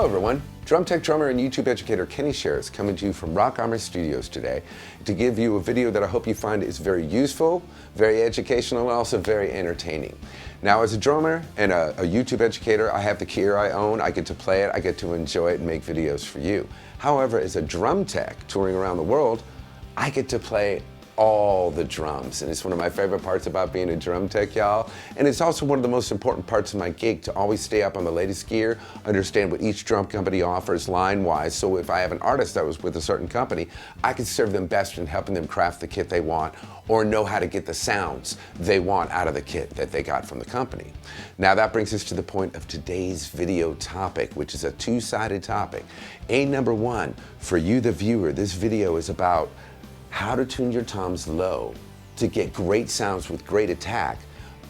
everyone, drum tech drummer and YouTube educator Kenny Sharretts coming to you from Rock Armor Studios today to give you a video that I hope you find is very useful, very educational, and also very entertaining. Now, as a drummer and a YouTube educator, I have the gear I own, I get to play it, I get to enjoy it and make videos for you. However, as a drum tech touring around the world, I get to play all the drums, and it's one of my favorite parts about being a drum tech, y'all. And it's also one of the most important parts of my gig to always stay up on the latest gear, understand what each drum company offers line-wise, so if I have an artist that was with a certain company, I can serve them best in helping them craft the kit they want or know how to get the sounds they want out of the kit that they got from the company. Now that brings us to the point of today's video topic, which is a two-sided topic. Number one, for you the viewer, this video is about how to tune your toms low to get great sounds with great attack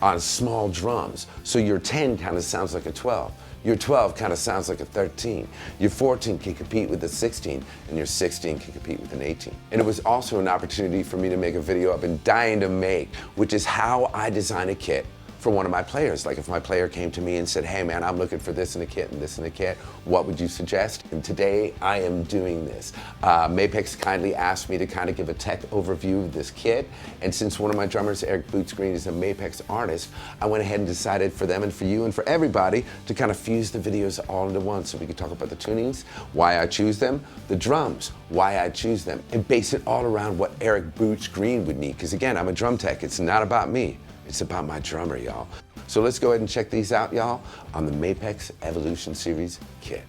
on small drums. So your 10 kind of sounds like a 12. Your 12 kind of sounds like a 13. Your 14 can compete with a 16, and your 16 can compete with an 18. And it was also an opportunity for me to make a video I've been dying to make, which is how I design a kit for one of my players. Like if my player came to me and said, hey man, I'm looking for this in a kit and this in a kit, what would you suggest? And today I am doing this. Mapex kindly asked me to kind of give a tech overview of this kit, and since one of my drummers, Eric Boots Green, is a Mapex artist, I went ahead and decided for them and for you and for everybody to kind of fuse the videos all into one so we could talk about the tunings, why I choose them, the drums, why I choose them, and base it all around what Eric Boots Green would need, because again, I'm a drum tech, it's not about me. It's about my drummer, y'all. So let's go ahead and check these out, y'all, on the Mapex Evolution Series kit.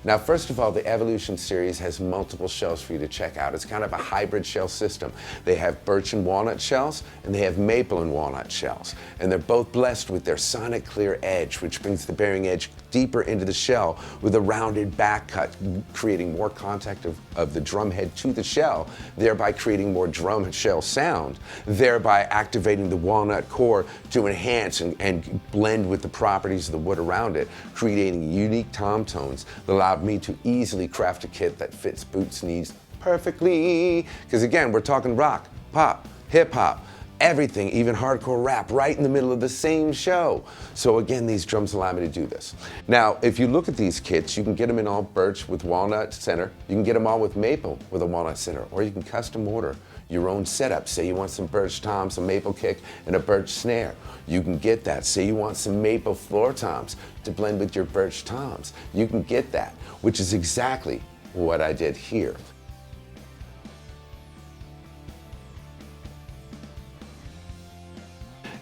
Now, first of all, the Evolution series has multiple shells for you to check out. It's kind of a hybrid shell system. They have birch and walnut shells, and they have maple and walnut shells. And they're both blessed with their sonic clear edge, which brings the bearing edge deeper into the shell with a rounded back cut, creating more contact of the drum head to the shell, thereby creating more drum shell sound, thereby activating the walnut core to enhance and blend with the properties of the wood around it, creating unique tom tones that allowed me to easily craft a kit that fits Boots' needs perfectly. Because again, we're talking rock, pop, hip hop, everything, even hardcore rap, right in the middle of the same show. So again, these drums allow me to do this. Now, if you look at these kits, you can get them in all birch with walnut center. You can get them all with maple with a walnut center, or you can custom order your own setup. Say you want some birch toms, some maple kick, and a birch snare. You can get that. Say you want some maple floor toms to blend with your birch toms. You can get that, which is exactly what I did here.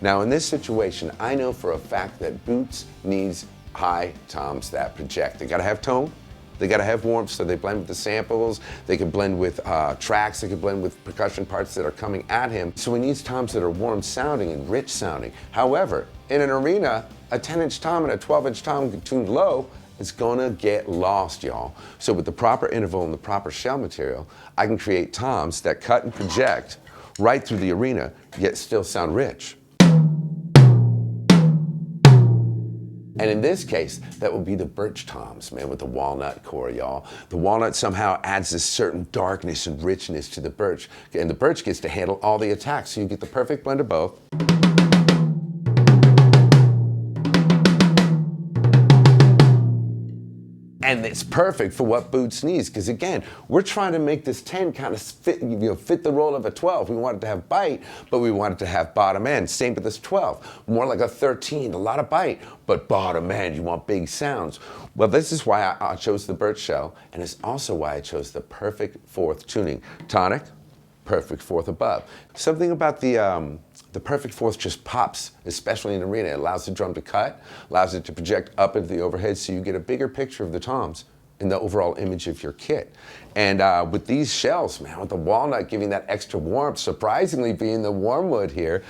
Now in this situation, I know for a fact that Boots needs high toms that project. They gotta have tone, they gotta have warmth, so they blend with the samples, they can blend with tracks, they can blend with percussion parts that are coming at him. So he needs toms that are warm sounding and rich sounding. However, in an arena, a 10-inch tom and a 12-inch tom tuned low is gonna get lost, y'all. So with the proper interval and the proper shell material, I can create toms that cut and project right through the arena, yet still sound rich. And in this case, that will be the birch toms, man, with the walnut core, y'all. The walnut somehow adds this certain darkness and richness to the birch, and the birch gets to handle all the attacks, so you get the perfect blend of both. And it's perfect for what Boots needs, because again, we're trying to make this 10 kind of fit the role of a 12. We want it to have bite, but we want it to have bottom end. Same with this 12, more like a 13, a lot of bite, but bottom end, you want big sounds. Well, this is why I chose the birch shell, and it's also why I chose the perfect fourth tuning. Tonic, perfect fourth above. Something about the perfect fourth just pops, especially in arena. It allows the drum to cut, allows it to project up into the overhead, so you get a bigger picture of the toms in the overall image of your kit. And with these shells, man, with the walnut giving that extra warmth, surprisingly being the wormwood here,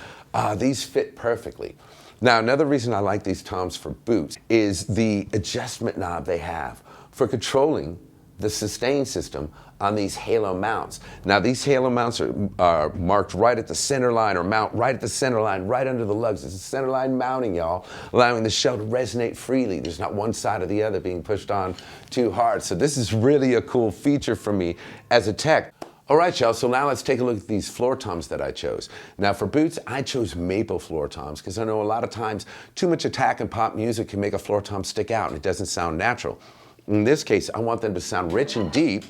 these fit perfectly. Now, another reason I like these toms for Boots is the adjustment knob they have for controlling the sustain system on these halo mounts. Now these halo mounts are marked right at the center line, or mount right at the center line, right under the lugs. It's a center line mounting, y'all, allowing the shell to resonate freely. There's not one side or the other being pushed on too hard. So this is really a cool feature for me as a tech. All right, y'all, so now let's take a look at these floor toms that I chose. Now for boots, I chose maple floor toms because I know a lot of times too much attack and pop music can make a floor tom stick out and it doesn't sound natural. In this case, I want them to sound rich and deep,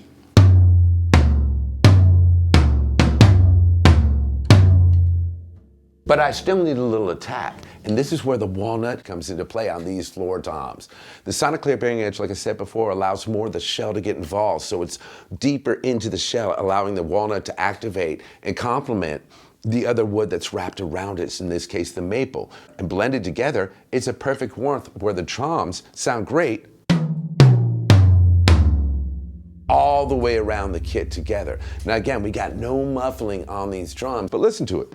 but I still need a little attack. And this is where the walnut comes into play on these floor toms. The sonic clear bearing edge, like I said before, allows more of the shell to get involved. So it's deeper into the shell, allowing the walnut to activate and complement the other wood that's wrapped around it, in this case the maple. And blended together, it's a perfect warmth where the toms sound great all the way around the kit together. Now again, we got no muffling on these drums, but listen to it.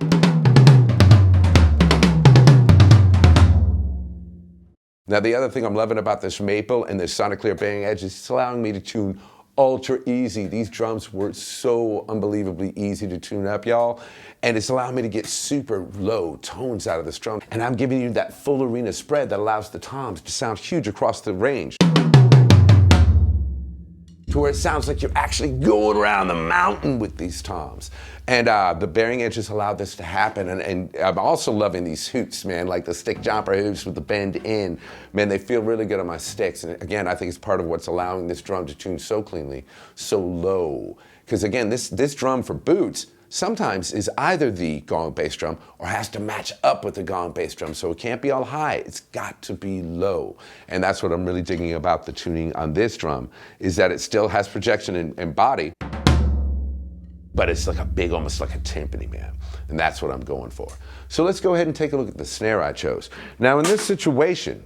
Now the other thing I'm loving about this maple and this sonic clear bearing edge is it's allowing me to tune ultra easy. These drums were so unbelievably easy to tune up, y'all. And it's allowing me to get super low tones out of this drum. And I'm giving you that full arena spread that allows the toms to sound huge across the range, to where it sounds like you're actually going around the mountain with these toms. And the bearing edges allow this to happen. And I'm also loving these hoops, man, like the stick jumper hoops with the bend in. Man, they feel really good on my sticks. And again, I think it's part of what's allowing this drum to tune so cleanly, so low. Because again, this drum for boots sometimes is either the gong bass drum or has to match up with the gong bass drum. So it can't be all high, it's got to be low. And that's what I'm really digging about the tuning on this drum, is that it still has projection and body, but it's like a big, almost like a timpani, man. And that's what I'm going for. So let's go ahead and take a look at the snare I chose. Now in this situation,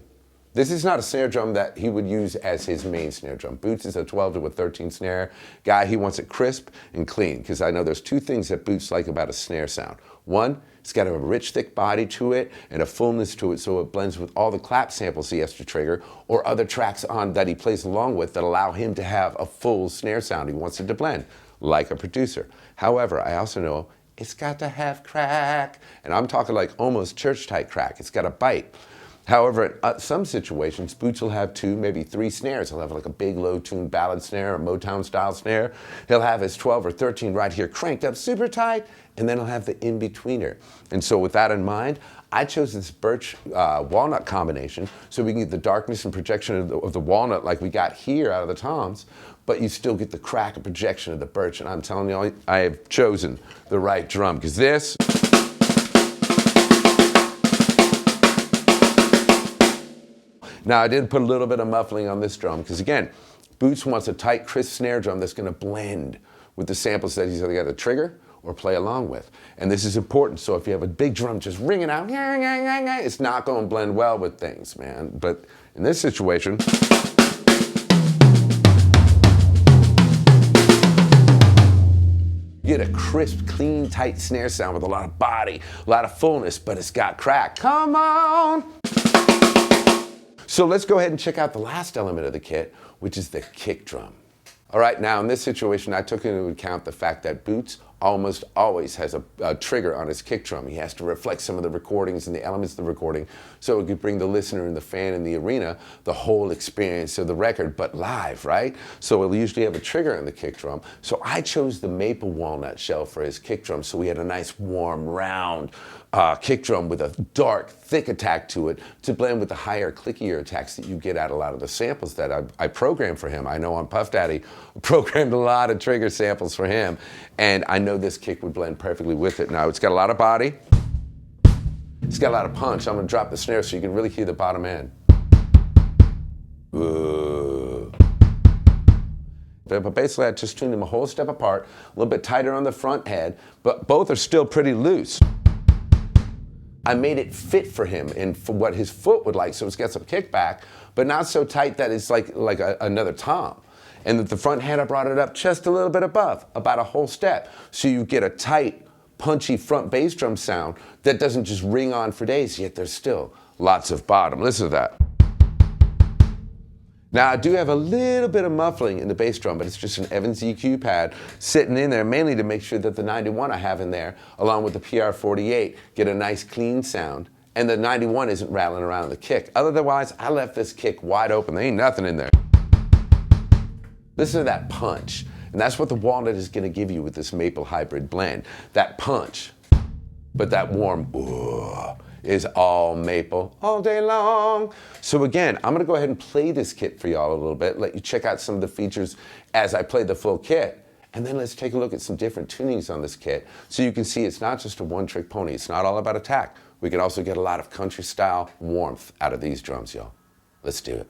this is not a snare drum that he would use as his main snare drum. Boots is a 12 to a 13 snare guy. He wants it crisp and clean, because I know there's two things that Boots like about a snare sound. One, it's got a rich, thick body to it and a fullness to it, so it blends with all the clap samples he has to trigger or other tracks on that he plays along with that allow him to have a full snare sound. He wants it to blend like a producer. However, I also know it's got to have crack, and I'm talking like almost church-type crack. It's got a bite. However, in some situations, Boots will have 2, maybe 3 snares. He'll have like a big low-tuned ballad snare or Motown-style snare. He'll have his 12 or 13 right here cranked up super tight, and then he'll have the in-betweener. And so with that in mind, I chose this birch walnut combination so we can get the darkness and projection of the walnut like we got here out of the toms, but you still get the crack and projection of the birch. And I'm telling you, I have chosen the right drum, because this, now I did put a little bit of muffling on this drum because again, Boots wants a tight, crisp snare drum that's gonna blend with the samples that he's either got to trigger or play along with. And this is important, so if you have a big drum just ringing out, it's not gonna blend well with things, man. But in this situation, you get a crisp, clean, tight snare sound with a lot of body, a lot of fullness, but it's got crack. Come on! So let's go ahead and check out the last element of the kit, which is the kick drum. All right, now in this situation, I took into account the fact that Boots almost always has a trigger on his kick drum. He has to reflect some of the recordings and the elements of the recording so it could bring the listener and the fan in the arena the whole experience of the record, but live, right? So it'll usually have a trigger on the kick drum. So I chose the maple walnut shell for his kick drum, so we had a nice warm round kick drum with a dark, thick attack to it to blend with the higher, clickier attacks that you get out of a lot of the samples that I programmed for him. I know on Puff Daddy, programmed a lot of trigger samples for him, and I know this kick would blend perfectly with it. Now, it's got a lot of body, it's got a lot of punch. I'm gonna drop the snare so you can really hear the bottom end. But basically, I just tuned them a whole step apart, a little bit tighter on the front head, but both are still pretty loose. I made it fit for him and for what his foot would like, so it's got some kickback, but not so tight that it's like another tom. And at the front head, I brought it up just a little bit above, about a whole step. So you get a tight, punchy front bass drum sound that doesn't just ring on for days, yet there's still lots of bottom. Listen to that. Now, I do have a little bit of muffling in the bass drum, but it's just an Evans EQ pad sitting in there, mainly to make sure that the 91 I have in there, along with the PR48, get a nice clean sound, and the 91 isn't rattling around the kick. Otherwise, I left this kick wide open. There ain't nothing in there. Listen to that punch. And And that's what the Walnut is going to give you with this maple hybrid blend. That punch, but that warm is all maple all day long. So again, I'm going to go ahead and play this kit for y'all a little bit, let you check out some of the features as I play the full kit. And then let's take a look at some different tunings on this kit so you can see it's not just a one-trick pony. It's not all about attack. We can also get a lot of country-style warmth out of these drums, y'all. Let's do it.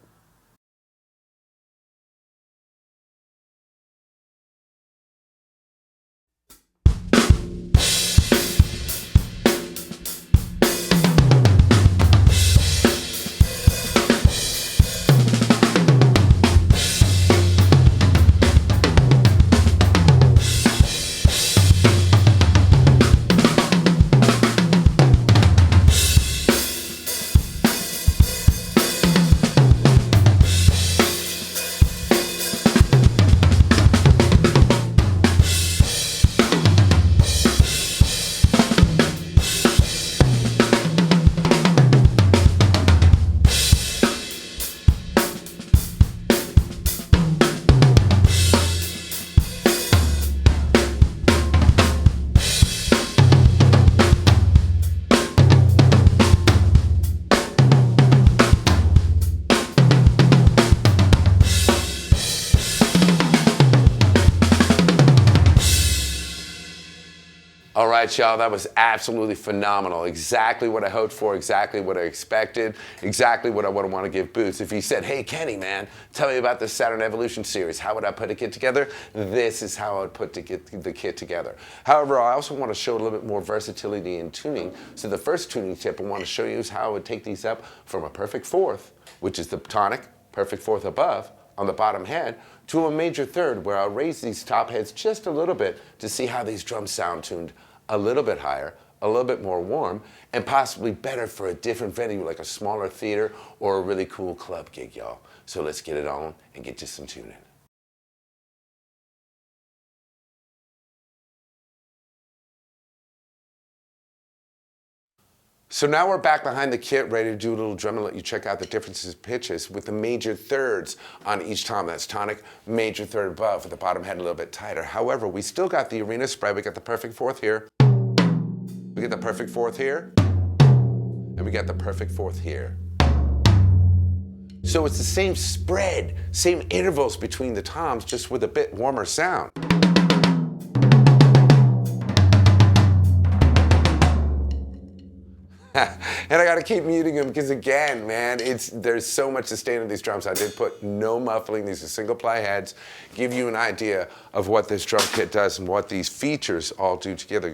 All right, y'all, that was absolutely phenomenal. Exactly what I hoped for, exactly what I expected, exactly what I would want to give Boots. If he said, hey, Kenny, man, tell me about the Saturn Evolution series. How would I put a kit together? This is how I would put the kit together. However, I also want to show a little bit more versatility in tuning. So the first tuning tip I want to show you is how I would take these up from a perfect fourth, which is the tonic, perfect fourth above, on the bottom head, to a major third, where I'll raise these top heads just a little bit to see how these drums sound tuned a little bit higher, a little bit more warm, and possibly better for a different venue like a smaller theater or a really cool club gig, y'all. So let's get it on and get to some tuning. So now we're back behind the kit, ready to do a little drum and let you check out the differences in pitches with the major thirds on each tom. That's tonic, major third above, with the bottom head a little bit tighter. However, we still got the arena spread. We got the perfect fourth here. We get the perfect fourth here. And we got the perfect fourth here. So it's the same spread, same intervals between the toms, just with a bit warmer sound. And I gotta keep muting them because again, man, there's so much sustain in these drums. I did put no muffling. These are single ply heads. Give you an idea of what this drum kit does and what these features all do together.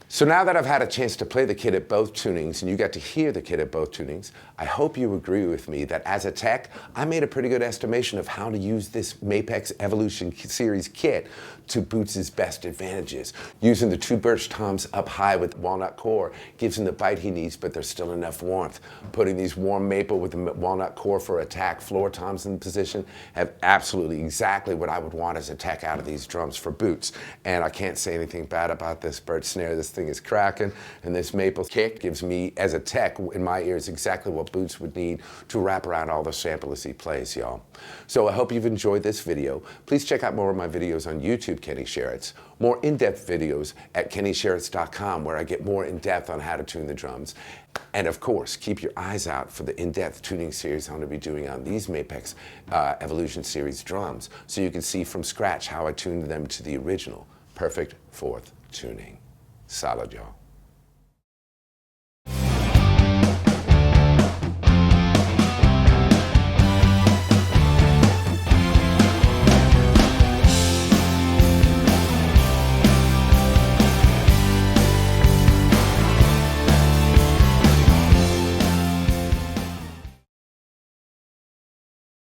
So now that I've had a chance to play the kit at both tunings and you got to hear the kit at both tunings, I hope you agree with me that as a tech, I made a pretty good estimation of how to use this Mapex Evolution Series kit to Boots' best advantages. Using the two birch toms up high with walnut core gives him the bite he needs, but there's still enough warmth. Putting these warm maple with the walnut core for attack floor toms in position have absolutely exactly what I would want as a tech out of these drums for Boots. And I can't say anything bad about this birch snare. This thing is cracking, and this maple kick gives me, as a tech, in my ears, exactly what Boots would need to wrap around all the samples he plays, y'all. So I hope you've enjoyed this video. Please check out more of my videos on YouTube, Kenny Sharretts. More in-depth videos at kennysharretts.com, where I get more in-depth on how to tune the drums. And of course, keep your eyes out for the in-depth tuning series I'm going to be doing on these Mapex Evolution Series drums, so you can see from scratch how I tuned them to the original perfect fourth tuning. Solid, y'all.